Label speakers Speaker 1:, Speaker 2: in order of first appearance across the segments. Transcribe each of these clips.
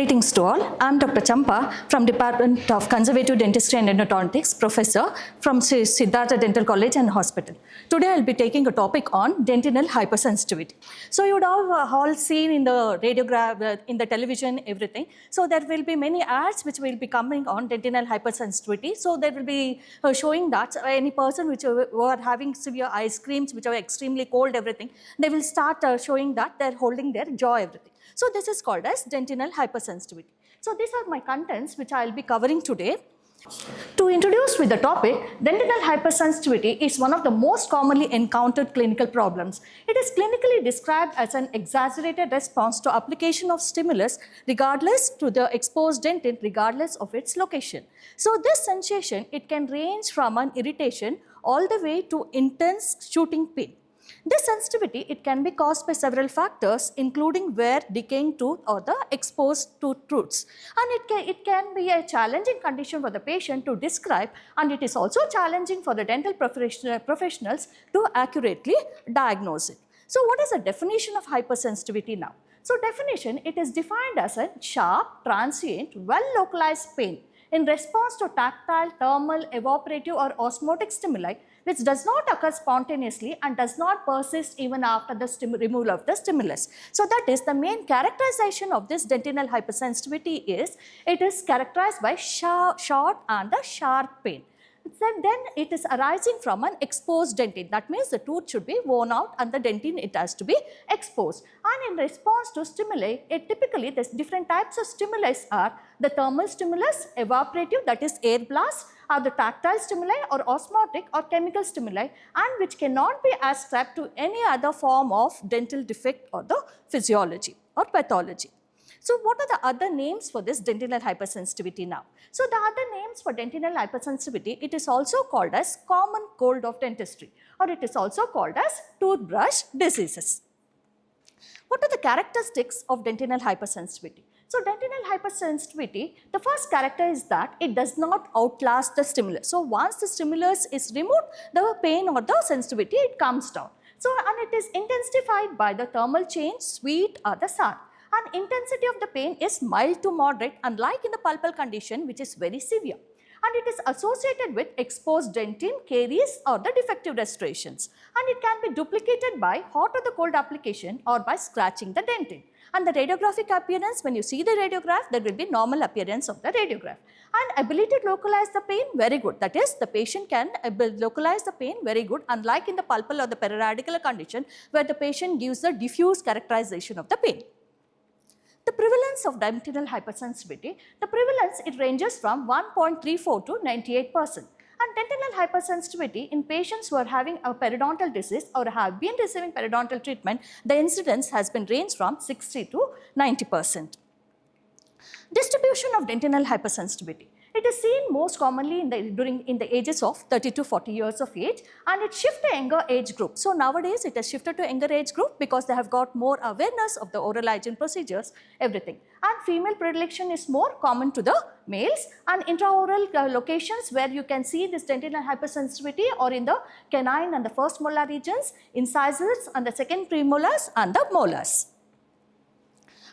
Speaker 1: Greetings to all. I am Dr. Champa from Department of Conservative Dentistry and Endodontics, Professor from Siddhartha Dental College and Hospital. Today I will be taking a topic on dentinal hypersensitivity. So you would have all seen in the radiograph, in the television, everything. So there will be many ads which will be coming on dentinal hypersensitivity. So there will be showing that any person which who are having severe ice creams which are extremely cold, everything, they will start showing that they are holding their jaw, everything. So this is called as dentinal hypersensitivity. So these are my contents which I will be covering today. To introduce with the topic, dentinal hypersensitivity is one of the most commonly encountered clinical problems. It is clinically described as an exaggerated response to application of stimulus regardless to the exposed dentin regardless of its location. So this sensation, it can range from an irritation all the way to intense shooting pain. This sensitivity, it can be caused by several factors including wear, decaying tooth or the exposed tooth roots. And it can be a challenging condition for the patient to describe, and it is also challenging for the dental professionals to accurately diagnose it. So what is the definition of hypersensitivity now? So definition, it is defined as a sharp, transient, well-localized pain in response to tactile, thermal, evaporative or osmotic stimuli which does not occur spontaneously and does not persist even after the removal of the stimulus. So that is the main characterization of this dentinal hypersensitivity is, it is characterized by short and the sharp pain. Then it is arising from an exposed dentin. That means the tooth should be worn out and the dentin, it has to be exposed. And in response to stimuli, typically the different types of stimuli are the thermal stimulus, evaporative, that is air blast, or the tactile stimuli or osmotic or chemical stimuli, and which cannot be ascribed to any other form of dental defect or the physiology or pathology. So what are the other names for this dentinal hypersensitivity now? So the other names for dentinal hypersensitivity, it is also called as common cold of dentistry, or it is also called as toothbrush diseases. What are the characteristics of dentinal hypersensitivity? So dentinal hypersensitivity, the first character is that it does not outlast the stimulus. So once the stimulus is removed, the pain or the sensitivity, it comes down. So and it is intensified by the thermal change, sweet or the sour. And intensity of the pain is mild to moderate, unlike in the pulpal condition which is very severe. And it is associated with exposed dentin, caries or the defective restorations. And it can be duplicated by hot or the cold application or by scratching the dentin. And the radiographic appearance, when you see the radiograph, there will be normal appearance of the radiograph. And ability to localize the pain, very good. That is, the patient can localize the pain very good, unlike in the pulpal or the periradicular condition where the patient gives the diffuse characterization of the pain. The prevalence of dentinal hypersensitivity, the prevalence, it ranges from 1.34 to 98%. And dentinal hypersensitivity in patients who are having a periodontal disease or have been receiving periodontal treatment, the incidence has been ranged from 60 to 90%. Distribution of dentinal hypersensitivity. It is seen most commonly in the ages of 30 to 40 years of age, and it shifts to younger age group. So nowadays it has shifted to younger age group because they have got more awareness of the oral hygiene procedures, everything. And female predilection is more common to the males, and intraoral locations where you can see this dentinal hypersensitivity or in the canine and the first molar regions, incisors and the second premolars and the molars.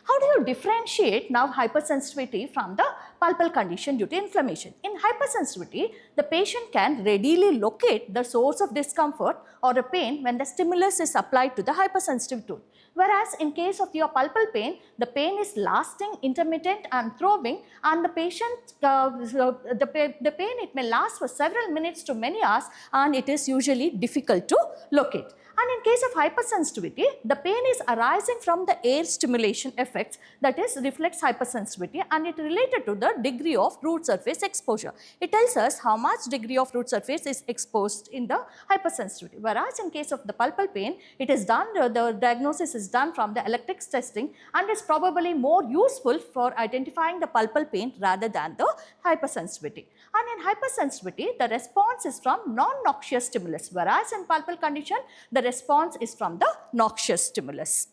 Speaker 1: How do you differentiate now hypersensitivity from the pulpal condition due to inflammation? In hypersensitivity, the patient can readily locate the source of discomfort or a pain when the stimulus is applied to the hypersensitive tooth. Whereas in case of your pulpal pain, the pain is lasting, intermittent and throbbing, and the patient, the pain, it may last for several minutes to many hours, and it is usually difficult to locate. And in case of hypersensitivity, the pain is arising from the air stimulation effects, that is reflex hypersensitivity, and it related to the degree of root surface exposure. It tells us how much degree of root surface is exposed in the hypersensitivity. Whereas in case of the pulpal pain, it is done, the diagnosis is done from the electrics testing and is probably more useful for identifying the pulpal pain rather than the hypersensitivity. And in hypersensitivity, the response is from non-noxious stimulus, whereas in pulpal condition, the response is from the noxious stimulus.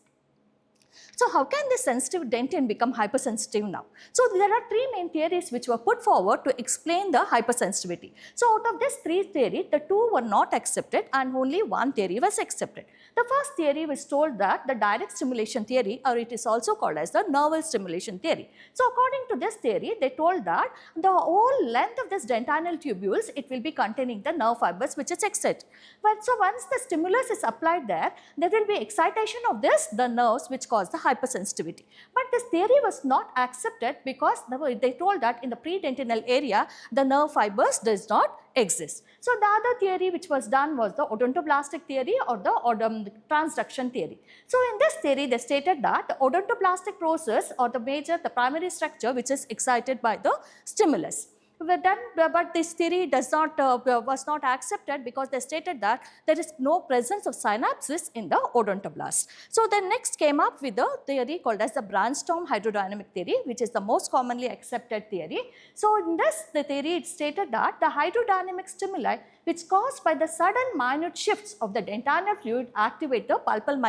Speaker 1: So how can this sensitive dentin become hypersensitive now? So there are three main theories which were put forward to explain the hypersensitivity. So out of these three theories, the two were not accepted and only one theory was accepted. The first theory was told that the direct stimulation theory, or it is also called as the nerval stimulation theory. So according to this theory, they told that the whole length of this dentinal tubules, it will be containing the nerve fibers which is excited. But so once the stimulus is applied there will be excitation of the nerves which cause the hypersensitivity. But this theory was not accepted because they told that in the predentinal area, the nerve fibers does not exist. So the other theory which was done was the odontoblastic theory or the transduction theory. So in this theory, they stated that the odontoblastic process or the primary structure which is excited by the stimulus. But this theory was not accepted because they stated that there is no presence of synapses in the odontoblast. So then next came up with the theory called as the Brainstorm hydrodynamic theory, which is the most commonly accepted theory. So in the theory, it stated that the hydrodynamic stimuli which caused by the sudden minute shifts of the dentinal fluid activate the pulpal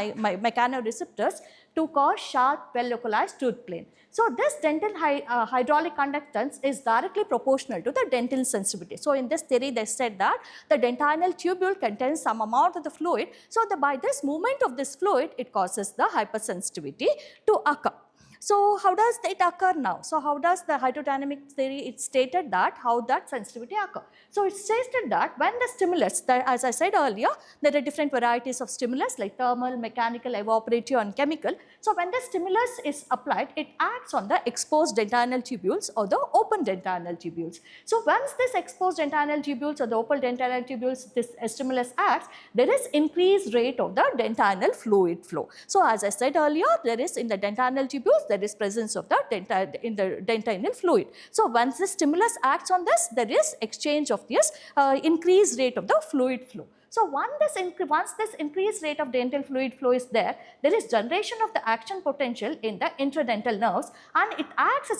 Speaker 1: mechanoreceptors to cause sharp, well-localized tooth pain. So this dental hydraulic conductance is directly proportional to the dental sensitivity. So in this theory, they said that the dentinal tubule contains some amount of the fluid. So by this movement of this fluid, it causes the hypersensitivity to occur. So how does it occur now? So how does the hydrodynamic theory, it stated that how that sensitivity occur. So it stated that when the stimulus, as I said earlier, there are different varieties of stimulus like thermal, mechanical, evaporative and chemical. So when the stimulus is applied, it acts on the exposed dentinal tubules or the open dentinal tubules. So once this exposed dentinal tubules or the open dentinal tubules, this stimulus acts, there is increased rate of the dentinal fluid flow. So as I said earlier, there is in the dentinal tubules, there is presence of the dentinal fluid. So once the stimulus acts on this, there is exchange of this increased rate of the fluid flow. So once this increased rate of dental fluid flow is there is generation of the action potential in the intradental nerves, and it acts as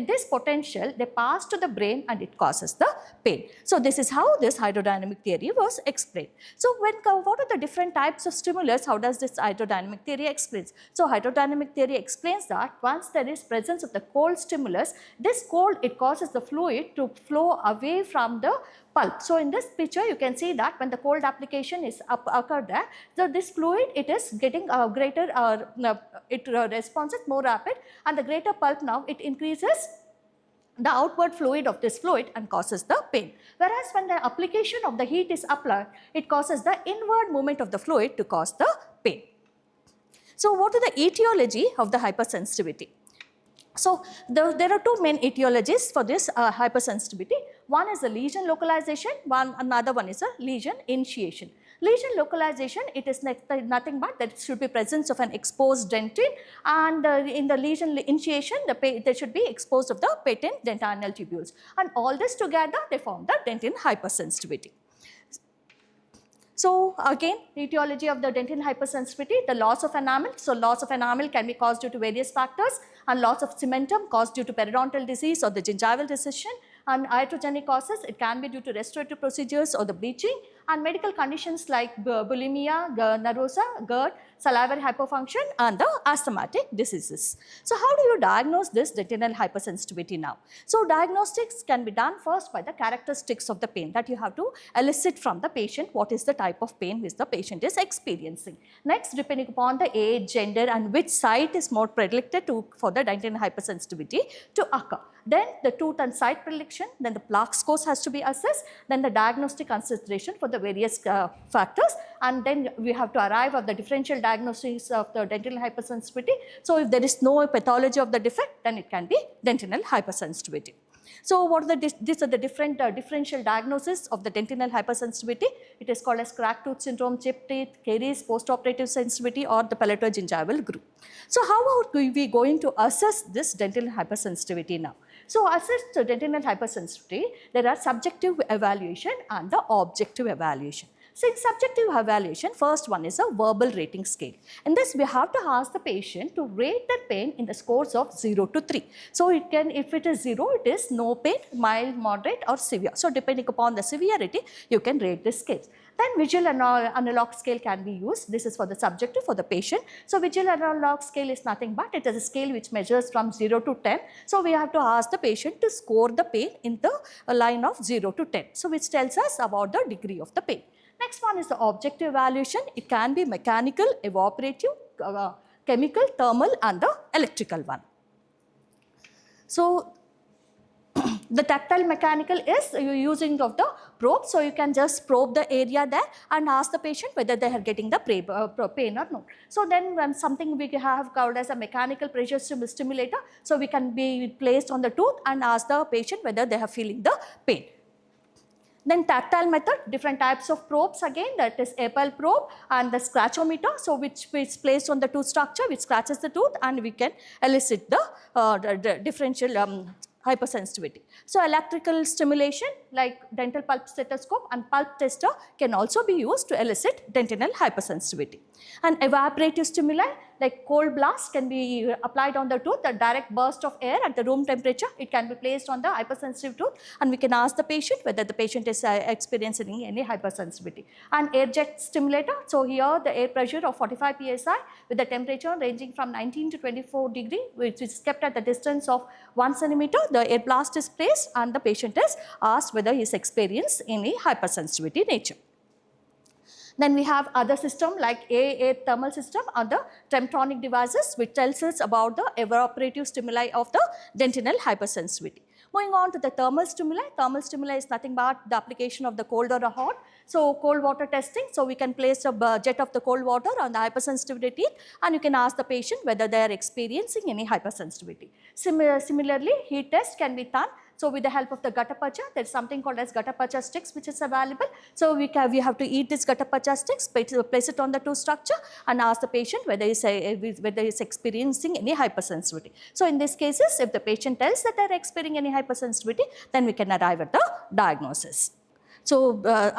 Speaker 1: this potential, they pass to the brain and it causes the pain. So this is how this hydrodynamic theory was explained. So what are the different types of stimulus? How does this hydrodynamic theory explains? So hydrodynamic theory explains that once there is presence of the cold stimulus, this cold, it causes the fluid to flow away from the pulp. So in this picture, you can see that when the cold application is occurred there, so this fluid, it is getting greater, it responses more rapid, and the greater pulp now, it increases the outward fluid of this fluid and causes the pain. Whereas when the application of the heat is applied, it causes the inward movement of the fluid to cause the pain. So what is the etiology of the hypersensitivity? So there are two main etiologies for this hypersensitivity. One is the lesion localization, another one is a lesion initiation. Lesion localization, it is nothing but that it should be presence of an exposed dentin, and in the lesion initiation, there should be exposed of the patent dentinal tubules, and all this together they form the dentin hypersensitivity. So again, etiology of the dentin hypersensitivity, the loss of enamel. So loss of enamel can be caused due to various factors, and loss of cementum caused due to periodontal disease or the gingival recession, and iatrogenic causes, it can be due to restorative procedures or the bleaching, and medical conditions like bulimia, nervosa, GERD, salivary hypofunction and the asthmatic diseases. So how do you diagnose this dentinal hypersensitivity now? So diagnostics can be done first by the characteristics of the pain, that you have to elicit from the patient what is the type of pain which the patient is experiencing. Next, depending upon the age, gender and which site is more predicted for the dentinal hypersensitivity to occur. Then the tooth and site predilection, then the plaque scores has to be assessed, then the diagnostic consideration for the various factors, and then we have to arrive at the differential diagnosis of the dentinal hypersensitivity. So if there is no pathology of the defect, then it can be dentinal hypersensitivity. So what are these are the different differential diagnosis of the dentinal hypersensitivity. It is called as cracked tooth syndrome, chipped teeth, caries, postoperative sensitivity or the palatogingival group. So how are we going to assess this dentinal hypersensitivity now? So assess the dentinal hypersensitivity, there are subjective evaluation and the objective evaluation. So in subjective evaluation, first one is a verbal rating scale. In this, we have to ask the patient to rate the pain in the scores of 0 to 3. So it can, if it is 0, it is no pain, mild, moderate or severe. So depending upon the severity, you can rate the scales. Then visual analog scale can be used. This is for the subjective, for the patient. So visual analog scale is nothing but it is a scale which measures from 0 to 10. So we have to ask the patient to score the pain in the line of 0 to 10. So which tells us about the degree of the pain. Next one is the objective evaluation. It can be mechanical, evaporative, chemical, thermal and the electrical one. So the tactile mechanical is using of the probe. So you can just probe the area there and ask the patient whether they are getting the pain or not. So then when something we have called as a mechanical pressure stimulator, so we can be placed on the tooth and ask the patient whether they are feeling the pain. Then tactile method, different types of probes again, that is Appel probe and the scratchometer, so which is placed on the tooth structure, which scratches the tooth and we can elicit the differential hypersensitivity. So electrical stimulation like dental pulp stethoscope and pulp tester can also be used to elicit dentinal hypersensitivity. And evaporative stimuli like cold blast can be applied on the tooth, the direct burst of air at the room temperature, it can be placed on the hypersensitive tooth and we can ask the patient whether the patient is experiencing any hypersensitivity. And air jet stimulator, so here the air pressure of 45 psi with the temperature ranging from 19 to 24 degree, which is kept at the distance of 1 centimeter, the air blast is placed and the patient is asked whether he is experiencing any hypersensitivity nature. Then we have other system like air thermal system, other Temptronic devices which tells us about the evaporative stimuli of the dentinal hypersensitivity. Moving on to the thermal stimuli is nothing but the application of the cold or the hot. So cold water testing, so we can place a jet of the cold water on the hypersensitivity teeth and you can ask the patient whether they are experiencing any hypersensitivity. Similarly, heat test can be done. So with the help of the Gutta-Percha, there is something called as Gutta-Percha sticks which is available. So we have to eat this Gutta-Percha sticks, place it on the tooth structure and ask the patient whether he is experiencing any hypersensitivity. So in these cases, if the patient tells that they are experiencing any hypersensitivity, then we can arrive at the diagnosis. So the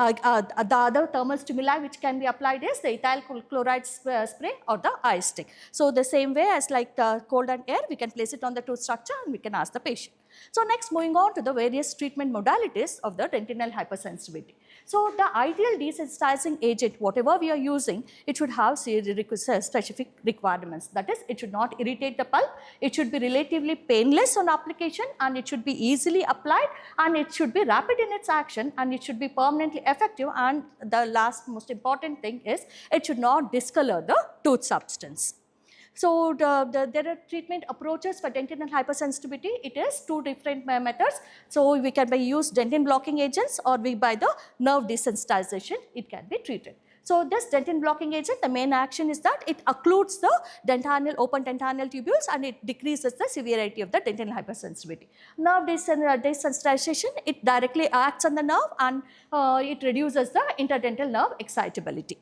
Speaker 1: other thermal stimuli which can be applied is the ethyl chloride spray or the ice stick. So the same way as like the cold and air, we can place it on the tooth structure and we can ask the patient. So next, moving on to the various treatment modalities of the dentinal hypersensitivity. So the ideal desensitizing agent, whatever we are using, it should have specific requirements. That is, it should not irritate the pulp, it should be relatively painless on application and it should be easily applied and it should be rapid in its action and it should be permanently effective, and the last most important thing is it should not discolor the tooth substance. So there are treatment approaches for dentinal hypersensitivity. It is two different methods. So we can use dentin blocking agents or by the nerve desensitization it can be treated. So this dentin blocking agent, the main action is that it occludes the open dentinal tubules and it decreases the severity of the dentinal hypersensitivity. Nerve desensitization, it directly acts on the nerve and it reduces the interdental nerve excitability.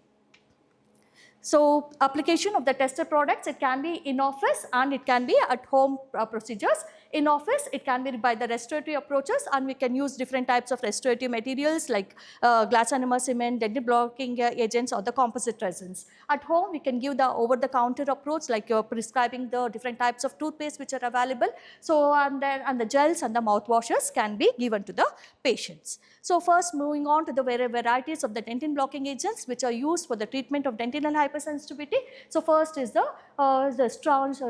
Speaker 1: So application of the tested products, it can be in office and it can be at home procedures. In office, it can be by the restorative approaches and we can use different types of restorative materials like glass enamel cement, dentin blocking agents or the composite resins. At home, we can give the over-the-counter approach like prescribing the different types of toothpaste which are available. So and the gels and the mouthwashes can be given to the patients. So first, moving on to the varieties of the dentin blocking agents which are used for the treatment of dentinal hypersensitivity. So first is the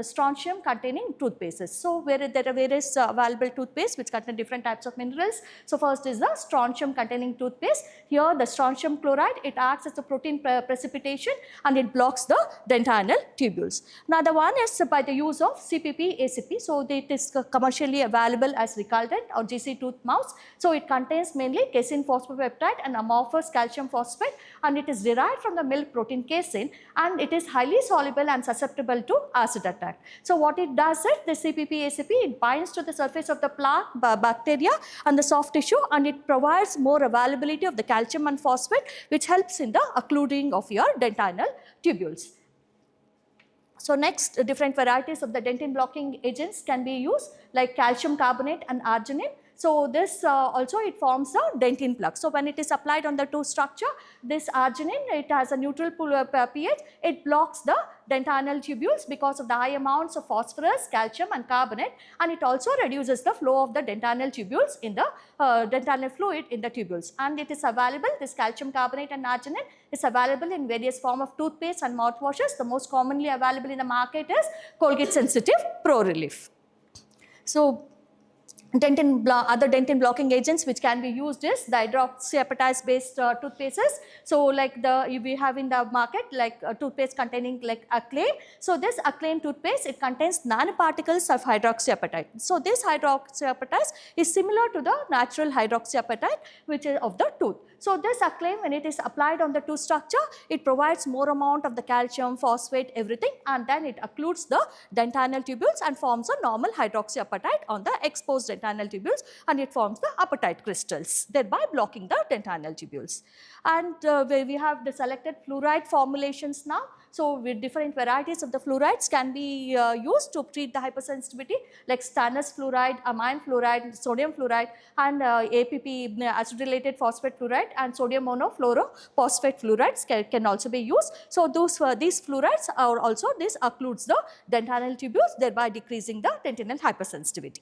Speaker 1: strontium containing toothpastes. So where there are various available toothpaste which contain different types of minerals. So first is the strontium containing toothpaste. Here the strontium chloride, it acts as a protein precipitation and it blocks the dentinal tubules. Another one is by the use of CPP ACP. So it is commercially available as Recaldent or GC tooth mouse. So it contains mainly casein phosphopeptide and amorphous calcium phosphate and it is derived from the milk protein casein and it is highly soluble and susceptible to acid attack. So what it does is the CPP ACP, it binds to the surface of the plaque bacteria and the soft tissue and it provides more availability of the calcium and phosphate which helps in the occluding of your dentinal tubules. So next, different varieties of the dentin blocking agents can be used like calcium carbonate and arginine. So this also it forms a dentin plug. So when it is applied on the tooth structure, this arginine, it has a neutral pH, it blocks the dentinal tubules because of the high amounts of phosphorus, calcium and carbonate, and it also reduces the flow of the dentinal tubules in the dentinal fluid in the tubules. And it is available, this calcium carbonate and arginine is available in various form of toothpaste and mouthwashes. The most commonly available in the market is Colgate Sensitive Pro Relief. So Other dentin blocking agents which can be used is the hydroxyapatite based toothpastes. So like we have in the market like toothpaste containing like Acclaim. So this Acclaim toothpaste, it contains nanoparticles of hydroxyapatite. So this hydroxyapatite is similar to the natural hydroxyapatite which is of the tooth. So this Acclaim, when it is applied on the tooth structure, it provides more amount of the calcium, phosphate, everything, and then it occludes the dentinal tubules and forms a normal hydroxyapatite on the exposed dentinal tubules, and it forms the apatite crystals, thereby blocking the dentinal tubules. And where we have the selected fluoride formulations now. So with different varieties of the fluorides can be used to treat the hypersensitivity, like stannous fluoride, amine fluoride, sodium fluoride, and APP, acidylated phosphate fluoride, and sodium monofluorophosphate fluorides can also be used. So these fluorides are also, this occludes the dentinal tubules, thereby decreasing the dentinal hypersensitivity.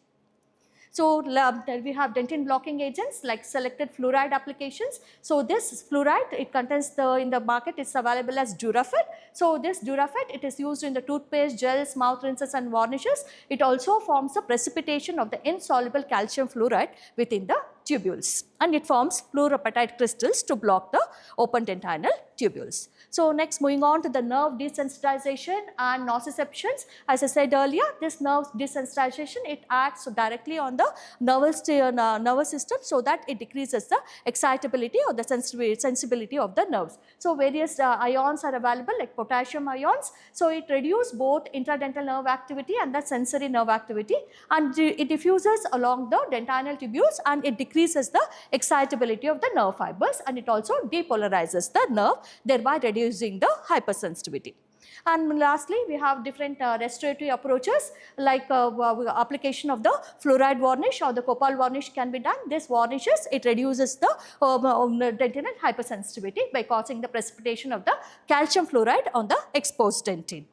Speaker 1: So we have dentin blocking agents like selected fluoride applications. So this fluoride, it contains in the market, it's available as Durafit. So this Durafit, it is used in the toothpaste, gels, mouth rinses and varnishes. It also forms a precipitation of the insoluble calcium fluoride within the tubules, and it forms fluorapatite crystals to block the open dentinal tubules. So next, moving on to the nerve desensitization and nociceptions. As I said earlier, this nerve desensitization, it acts directly on the nervous system so that it decreases the excitability or the sensibility of the nerves. So various ions are available like potassium ions. So it reduces both intradental nerve activity and the sensory nerve activity, and it diffuses along the dentinal tubules, and it decreases the excitability of the nerve fibers, and it also depolarizes the nerve, thereby reducing the hypersensitivity. And lastly, we have different restorative approaches like application of the fluoride varnish or the copal varnish can be done. This varnishes, it reduces the dentinal hypersensitivity by causing the precipitation of the calcium fluoride on the exposed dentin.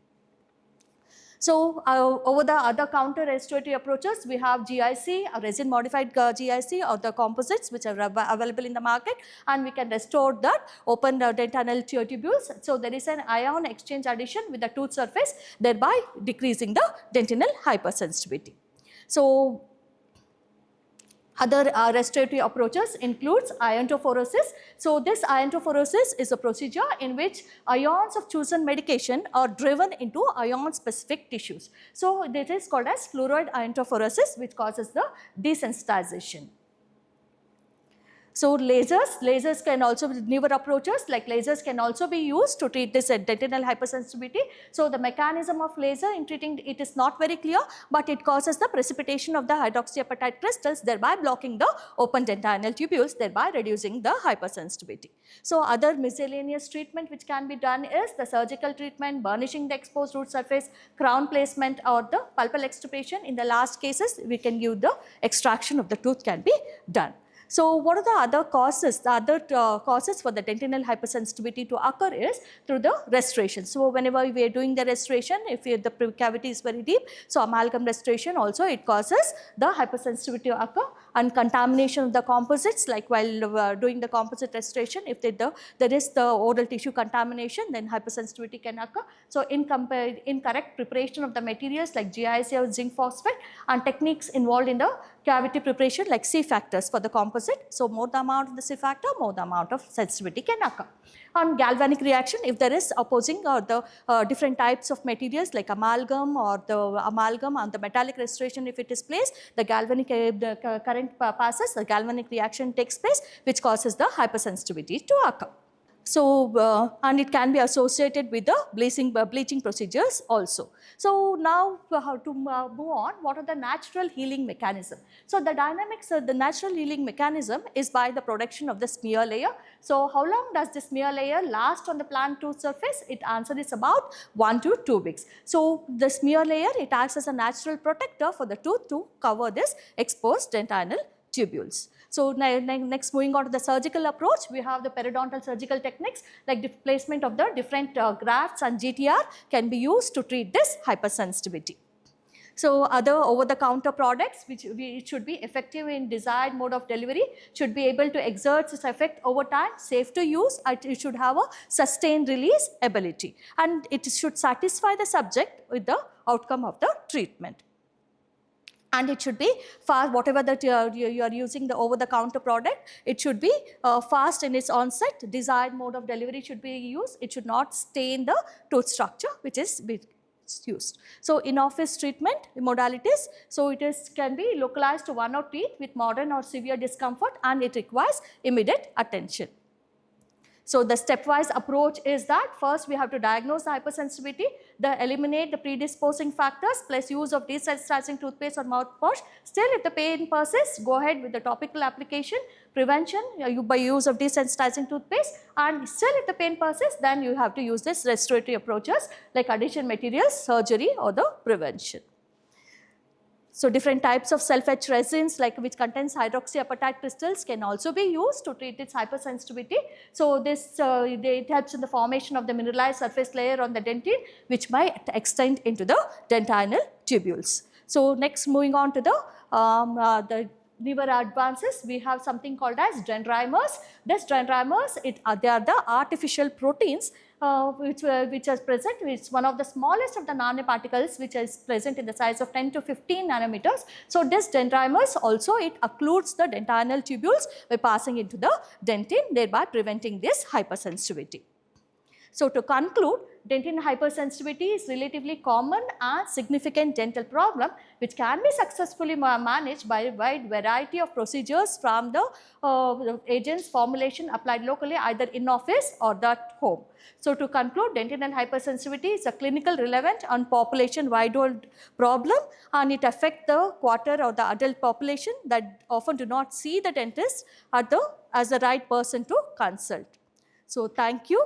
Speaker 1: So over the other counter restorative approaches, we have GIC, a resin modified GIC, or the composites which are available in the market, and we can restore that open dentinal tubules. So there is an ion exchange addition with the tooth surface, thereby decreasing the dentinal hypersensitivity. So other restorative approaches includes iontophoresis. So this iontophoresis is a procedure in which ions of chosen medication are driven into ion specific tissues. So this is called as fluoroid iontophoresis, which causes the desensitization. So lasers can also be newer approaches, like lasers can also be used to treat this dentinal hypersensitivity. So the mechanism of laser in treating it is not very clear, but it causes the precipitation of the hydroxyapatite crystals, thereby blocking the open dentinal tubules, thereby reducing the hypersensitivity. So other miscellaneous treatment which can be done is the surgical treatment, burnishing the exposed root surface, crown placement, or the pulpal extirpation. In the last cases, we can give the extraction of the tooth can be done. So what are the other causes? The other causes for the dentinal hypersensitivity to occur is through the restoration. So whenever we are doing the restoration, if the cavity is very deep, so amalgam restoration also, it causes the hypersensitivity to occur, and contamination of the composites, like while doing the composite restoration, if there is the oral tissue contamination, then hypersensitivity can occur. So incorrect preparation of the materials like GIC or zinc phosphate, and techniques involved in the cavity preparation like C factors for the composite. So more the amount of the C factor, more the amount of sensitivity can occur. On galvanic reaction, if there is opposing or the different types of materials like amalgam or the amalgam and the metallic restoration, if it is placed, the galvanic current passes, the galvanic reaction takes place, which causes the hypersensitivity to occur. So, and it can be associated with the bleaching procedures also. So now how to move on, what are the natural healing mechanism? So the dynamics of the natural healing mechanism is by the production of the smear layer. So how long does the smear layer last on the plant tooth surface? It answer is about 1 to 2 weeks. So the smear layer, it acts as a natural protector for the tooth to cover this exposed dentinal tubules. So next, moving on to the surgical approach, we have the periodontal surgical techniques like the placement of the different grafts and GTR can be used to treat this hypersensitivity. So other over-the-counter products which should be effective in desired mode of delivery, should be able to exert its effect over time, safe to use, and it should have a sustained release ability, and it should satisfy the subject with the outcome of the treatment. and it should be fast. Whatever that you are using the over-the-counter product, it should be fast in its onset. Desired mode of delivery should be used. It should not stain the tooth structure which is used. So in-office treatment modalities, so it can be localized to one or teeth with modern or severe discomfort, and it requires immediate attention. So the stepwise approach is that first we have to diagnose the hypersensitivity, then eliminate the predisposing factors, plus use of desensitizing toothpaste or mouthwash. Still, if the pain persists, go ahead with the topical application, prevention by use of desensitizing toothpaste, and still if the pain persists, then you have to use this restorative approaches like addition materials, surgery, or the prevention. So different types of self-etch resins like which contains hydroxyapatite crystals can also be used to treat its hypersensitivity. So this it helps in the formation of the mineralized surface layer on the dentine, which might extend into the dentinal tubules. So next, moving on to the newer advances, we have something called as dendrimers. These dendrimers, they are the artificial proteins which are present. It's one of the smallest of the nanoparticles which is present in the size of 10 to 15 nanometers. So this dendrimers also, it occludes the dentinal tubules by passing into the dentine, thereby preventing this hypersensitivity. So to conclude, dentinal hypersensitivity is relatively common and significant dental problem which can be successfully managed by a wide variety of procedures from the agent's formulation applied locally either in office or at home. So to conclude, dentinal hypersensitivity is a clinical relevant and population wide problem, and it affects the quarter of the adult population that often do not see the dentist as the right person to consult. So thank you.